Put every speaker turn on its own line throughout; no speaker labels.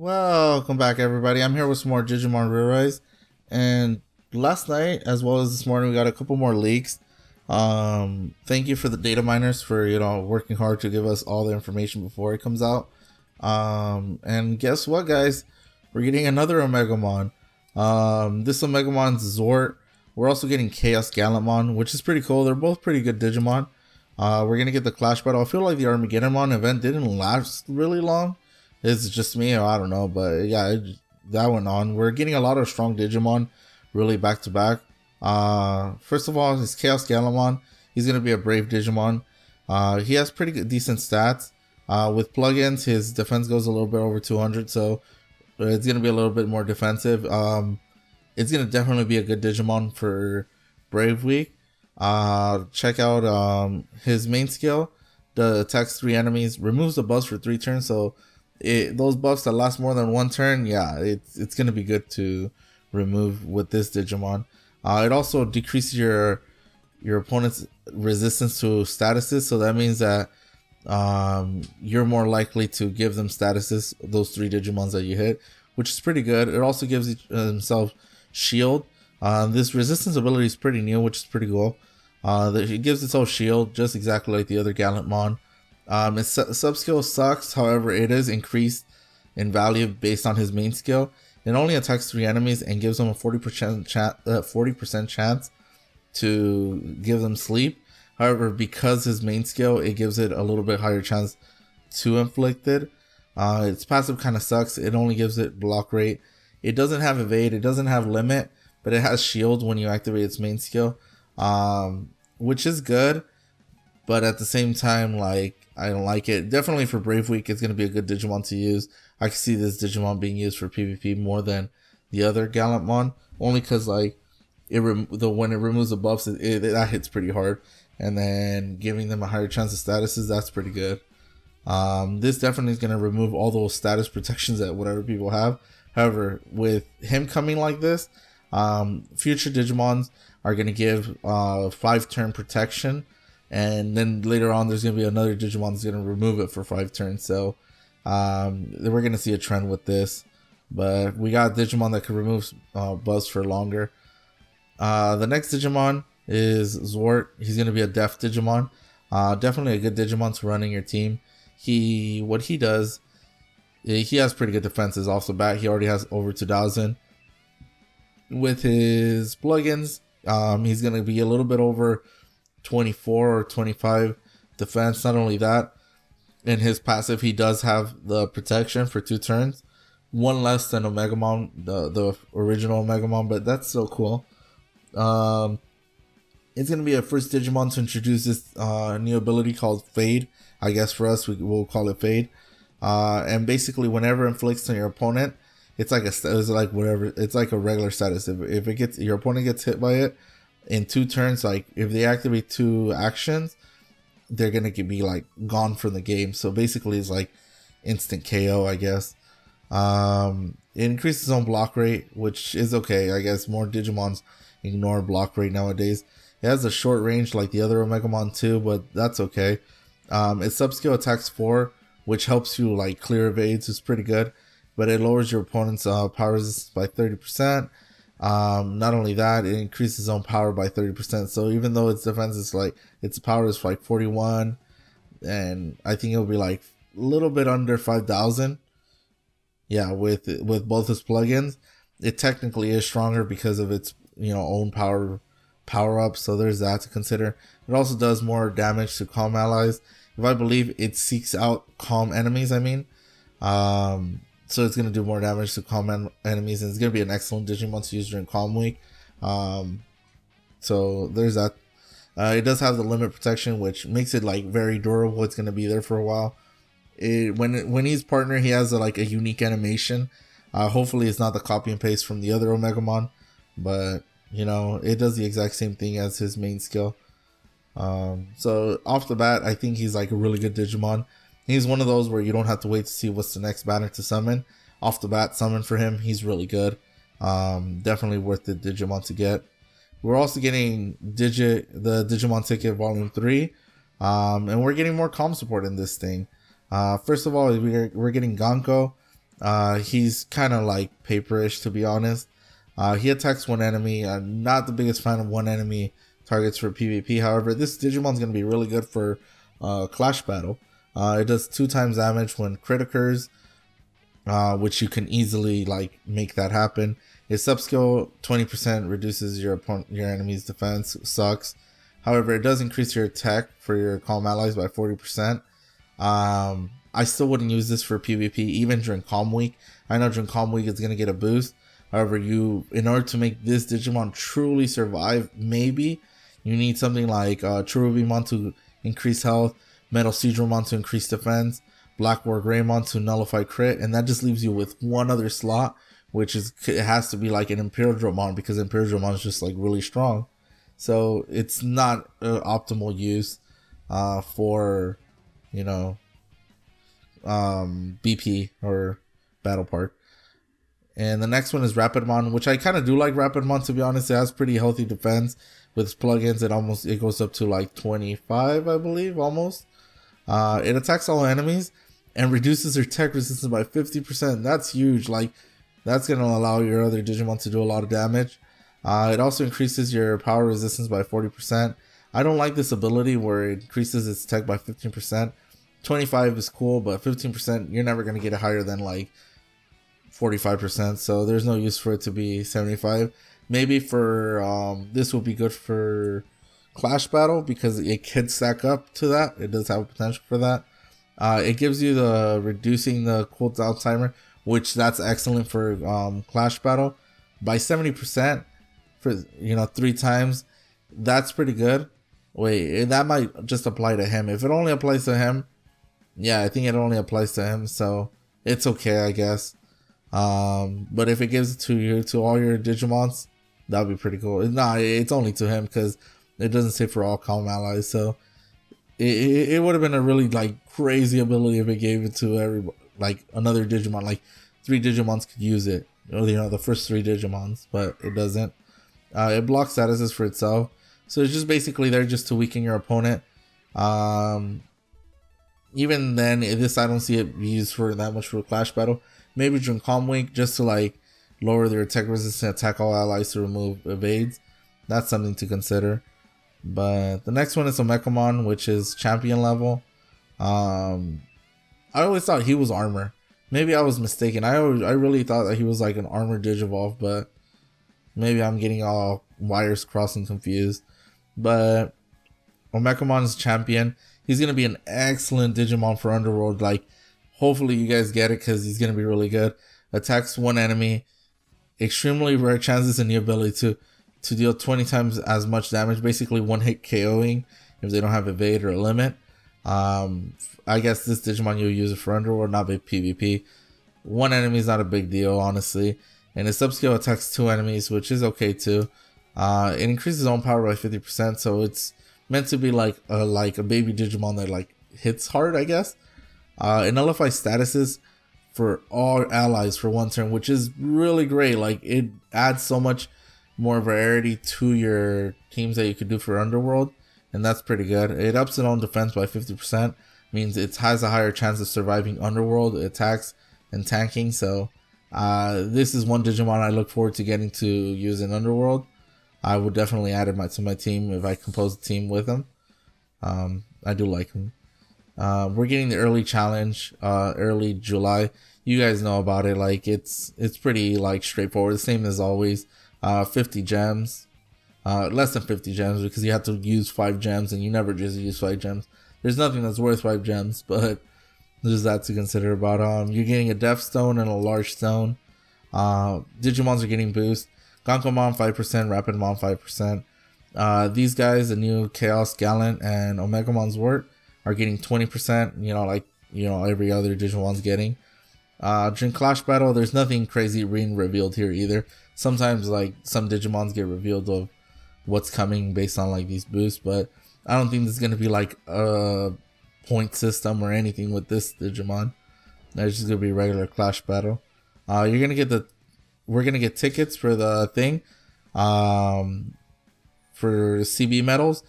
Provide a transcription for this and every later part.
Welcome back, everybody. I'm here with some more Digimon ReArise, and last night as well as this morning we got a couple more leaks. Thank you for the data miners for working hard to give us all the information before it comes out. And guess what, guys? We're getting another Omegamon. This Omegamon's Zwart. We're also getting Chaos Gallantmon, which is pretty cool. They're both pretty good Digimon. We're gonna get the Clash Battle. I feel like the Armageddon event didn't last really long. It's just me, or I don't know, but yeah, that went on. We're getting a lot of strong Digimon, really back to back. First of all, his Chaos Gallantmon. He's gonna be a brave Digimon. He has pretty good, decent stats. With plugins, his defense goes a little bit over 200, so it's gonna be a little bit more defensive. It's gonna definitely be a good Digimon for Brave Week. Check out his main skill. The attacks 3 enemies, removes the buffs for 3 turns, so those buffs that last more than 1 turn, yeah, it's gonna be good to remove with this Digimon. It also decreases your opponent's resistance to statuses, so that means that you're more likely to give them statuses, those 3 Digimons that you hit, which is pretty good. It also gives himself shield. This resistance ability is pretty new, which is pretty cool. It gives itself shield just exactly like the other Gallantmon. His sub skill sucks, however it is increased in value based on his main skill. It only attacks 3 enemies and gives them a 40% chance to give them sleep. However, because his main skill, it gives it a little bit higher chance to inflict it. Its passive kind of sucks. It only gives it block rate. It doesn't have evade, it doesn't have limit, but it has shield when you activate its main skill, which is good, but at the same time, like, I don't like it. Definitely for Brave Week, it's going to be a good Digimon to use. I can see this Digimon being used for PvP more than the other Gallantmon, only because like when it removes the buffs, that hits pretty hard, and then giving them a higher chance of statuses, that's pretty good. This definitely is going to remove all those status protections that whatever people have. However, with him coming like this, future Digimons are going to give 5-turn protection. And then later on, there's going to be another Digimon that's going to remove it for 5 turns. So we're going to see a trend with this. But we got Digimon that can remove buffs for longer. The next Digimon is Zwart. He's going to be a deaf Digimon. Definitely a good Digimon to run in your team. What he does, he has pretty good defenses off the bat. He already has over 2,000. With his plugins, he's going to be a little bit over 24 or 25 defense. Not only that, in his passive, he does have the protection for 2 turns, 1 less than Omegamon, the original Omegamon, but that's so cool. It's gonna be a first Digimon to introduce this new ability called Fade. I guess for us, we'll call it Fade. And basically, whenever it inflicts on your opponent, it's like a regular status. If it gets, your opponent gets hit by it in 2 turns, like if they activate 2 actions, they're gonna be like gone from the game. So basically, it's like instant KO, I guess. It increases its own block rate, which is okay. I guess more Digimons ignore block rate nowadays. It has a short range like the other Omegamon too, but that's okay. Its sub skill attacks 4, which helps you like clear evades. It's pretty good, but it lowers your opponent's power resistance by 30%. Not only that, it increases its own power by 30%. So even though its defense is like, its power is like 41, and I think it'll be like a little bit under 5,000. Yeah, with both its plugins, it technically is stronger because of its own power up. So there's that to consider. It also does more damage to calm allies. If I believe it seeks out calm enemies, I mean. So it's going to do more damage to calm enemies, and it's going to be an excellent Digimon to use during Calm Week. So there's that. It does have the limit protection, which makes it like very durable. It's going to be there for a while. When he's partner, he has a unique animation. Hopefully it's not the copy and paste from the other Omegamon, but it does the exact same thing as his main skill. So off the bat, I think he's like a really good Digimon. He's one of those where you don't have to wait to see what's the next banner to summon. Off the bat, summon for him, he's really good. Definitely worth the Digimon to get. We're also getting the Digimon Ticket Volume 3. And we're getting more calm support in this thing. First of all, we're getting Ganko. He's kind of like paperish, to be honest. He attacks one enemy. I'm not the biggest fan of one enemy targets for PvP. However, this Digimon's going to be really good for Clash Battle. It does 2 times damage when crit occurs, which you can easily like make that happen. Its subskill 20% reduces your enemy's defense. Sucks. However, it does increase your attack for your calm allies by 40%. I still wouldn't use this for PvP even during Calm Week. I know during Calm Week it's going to get a boost. However, in order to make this Digimon truly survive, maybe you need something like Cherubimon to increase health, Metal Seedramon to increase defense, Black War Greymon to nullify crit, and that just leaves you with one other slot, which is, it has to be like an Imperial Dramon, because Imperial Dramon is just like really strong. So it's not optimal use for, you know, BP or Battle Park. And the next one is Rapidmon, which I kind of do like Rapidmon, to be honest. It has pretty healthy defense. With its plugins, it goes up to like 25, I believe, almost. It attacks all enemies and reduces their tech resistance by 50%. That's huge. Like, that's going to allow your other Digimon to do a lot of damage. It also increases your power resistance by 40%. I don't like this ability where it increases its tech by 15%. 25 is cool, but 15%, you're never going to get it higher than like 45%. So there's no use for it to be 75. Maybe for this will be good for Clash Battle because it can stack up to that. It does have potential for that. It gives you the reducing the cooldown timer, which that's excellent for Clash Battle by 70% for 3 times. That's pretty good. Wait, that might just apply to him. If it only applies to him, yeah, I think it only applies to him, so it's okay, I guess. But if it gives it to all your Digimons, that would be pretty cool. Nah, it's only to him because it doesn't say for all calm allies. So it would have been a really like crazy ability if it gave it to everybody, like another Digimon. Like 3 Digimons could use it, or the first 3 Digimons, but it doesn't. It blocks statuses for itself, so it's just basically there just to weaken your opponent. Even then, I don't see it used for that much for Clash Battle. Maybe during Calm Week, just to like lower their attack resistance and attack all allies to remove evades. That's something to consider. But the next one is Omegamon, which is champion level. I always thought he was armor. Maybe I was mistaken. I really thought that he was like an armor Digivolve, but maybe I'm getting all wires crossed and confused. But Omegamon is champion. He's gonna be an excellent Digimon for Underworld. Like, hopefully you guys get it because he's gonna be really good. Attacks one enemy. Extremely rare chances and the ability to deal 20 times as much damage. Basically one hit KOing if they don't have evade or a limit. I guess this Digimon you'll use it for Underworld, not big PvP. One enemy is not a big deal, honestly. And his subskill attacks 2 enemies, which is okay too. It increases his own power by 50%, so it's meant to be like a baby Digimon that like hits hard, I guess. It nullifies statuses for all allies for 1 turn, which is really great. Like, it adds so much more variety to your teams that you could do for Underworld, and that's pretty good. It ups its own defense by 50%, means it has a higher chance of surviving Underworld attacks and tanking. So this is one Digimon I look forward to getting to use in Underworld. I would definitely add it to my team if I compose a team with him. I do like him. We're getting the early challenge, early July. You guys know about it. Like, it's pretty like straightforward, the same as always. 50 gems, less than 50 gems because you have to use 5 gems, and you never just use 5 gems. There's nothing that's worth 5 gems, but there's that to consider about. You're getting a Death Stone and a Large Stone. Digimons are getting boost. Gankomon 5%, Rapidmon 5%. These guys, the new Chaos Gallant and Omegamon Zwart, are getting 20%, like every other Digimon's getting. During Clash Battle, there's nothing crazy being revealed here either. Sometimes like some Digimons get revealed of what's coming based on like these boosts, but I don't think there's gonna be like a point system or anything with this Digimon. It's just gonna be regular Clash Battle. We're gonna get tickets for the thing, for CB medals,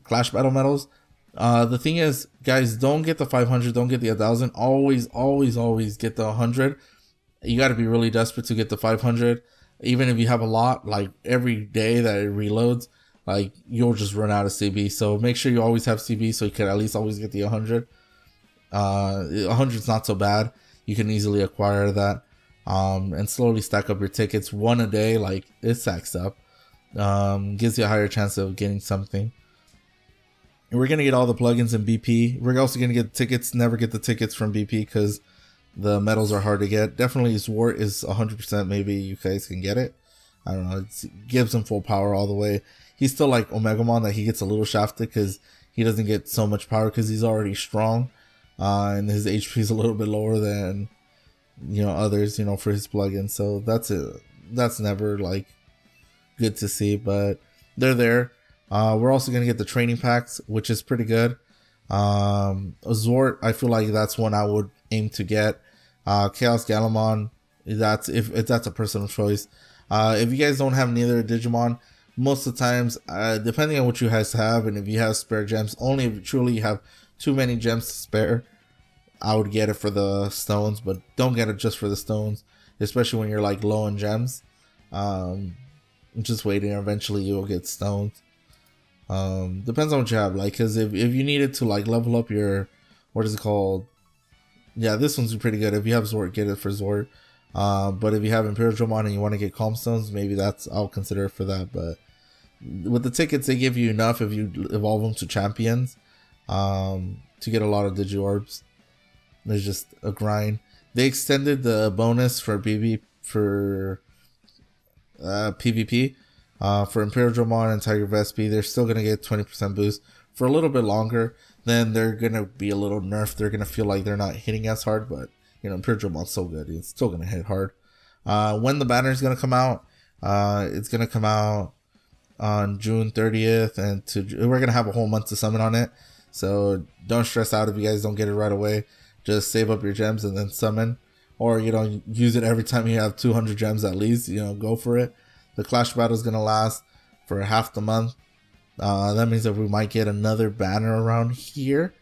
Clash Battle medals. The thing is, guys, don't get the 500, don't get the 1,000. Always get the 100. You got to be really desperate to get the 500. Even if you have a lot, like every day that it reloads, like you'll just run out of CB. So make sure you always have CB so you can at least always get the 100. 100 is not so bad. You can easily acquire that, and slowly stack up your tickets. One a day, like it stacks up. Gives you a higher chance of getting something. And we're gonna get all the plugins in BP. We're also gonna get tickets. Never get the tickets from BP because the medals are hard to get. Definitely Zwart is 100%. Maybe you guys can get it. I don't know. It gives him full power all the way. He's still like Omegamon, that he gets a little shafted because he doesn't get so much power because he's already strong, and his HP is a little bit lower than others for his plugin. So that's never like good to see, but they're there. We're also gonna get the training packs, which is pretty good. Zwart, I feel like that's one I would aim to get. Chaos Gallimon, that's if that's a personal choice. If you guys don't have neither Digimon, most of the times, depending on what you guys have, and if you have spare gems, only if you truly have too many gems to spare, I would get it for the stones, but don't get it just for the stones, especially when you're like low on gems. Just waiting, eventually you'll get stones. Depends on what you have, like, because if you needed to like level up your, what is it called? Yeah, this one's pretty good. If you have Zwart, get it for Zwart. But if you have Imperial Dramon and you want to get Calm Stones, maybe I'll consider it for that. But with the tickets, they give you enough if you evolve them to champions, to get a lot of Digi-Orbs. There's just a grind. They extended the bonus for PvP, for Imperial Dramon and Tiger Vespi. They're still going to get 20% boost for a little bit longer. Then they're going to be a little nerfed. They're going to feel like they're not hitting as hard, but Imperial Dramon's so good. It's still going to hit hard. When the banner is going to come out, it's going to come out on June 30th, and we're going to have a whole month to summon on it. So don't stress out if you guys don't get it right away. Just save up your gems and then summon, or use it every time you have 200 gems at least. Go for it. The Clash Battle is going to last for half the month. That means that we might get another banner around here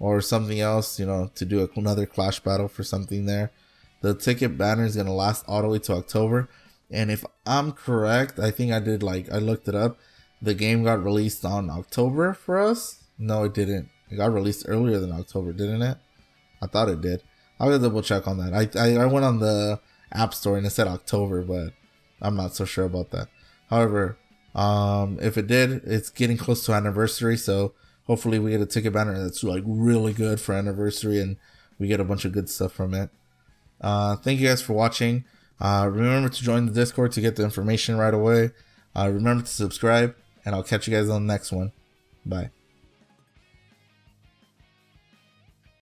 or something else, to do another Clash Battle for something there. The ticket banner is going to last all the way to October. And if I'm correct, I think I looked it up. The game got released on October for us. No, it didn't. It got released earlier than October, didn't it? I thought it did. I'll go double check on that. I went on the App Store and it said October, but I'm not so sure about that. However, if it did, it's getting close to anniversary, so hopefully we get a ticket banner that's like really good for anniversary and we get a bunch of good stuff from it. Thank you guys for watching. Remember to join the Discord to get the information right away. Remember to subscribe, and I'll catch you guys on the next one. Bye.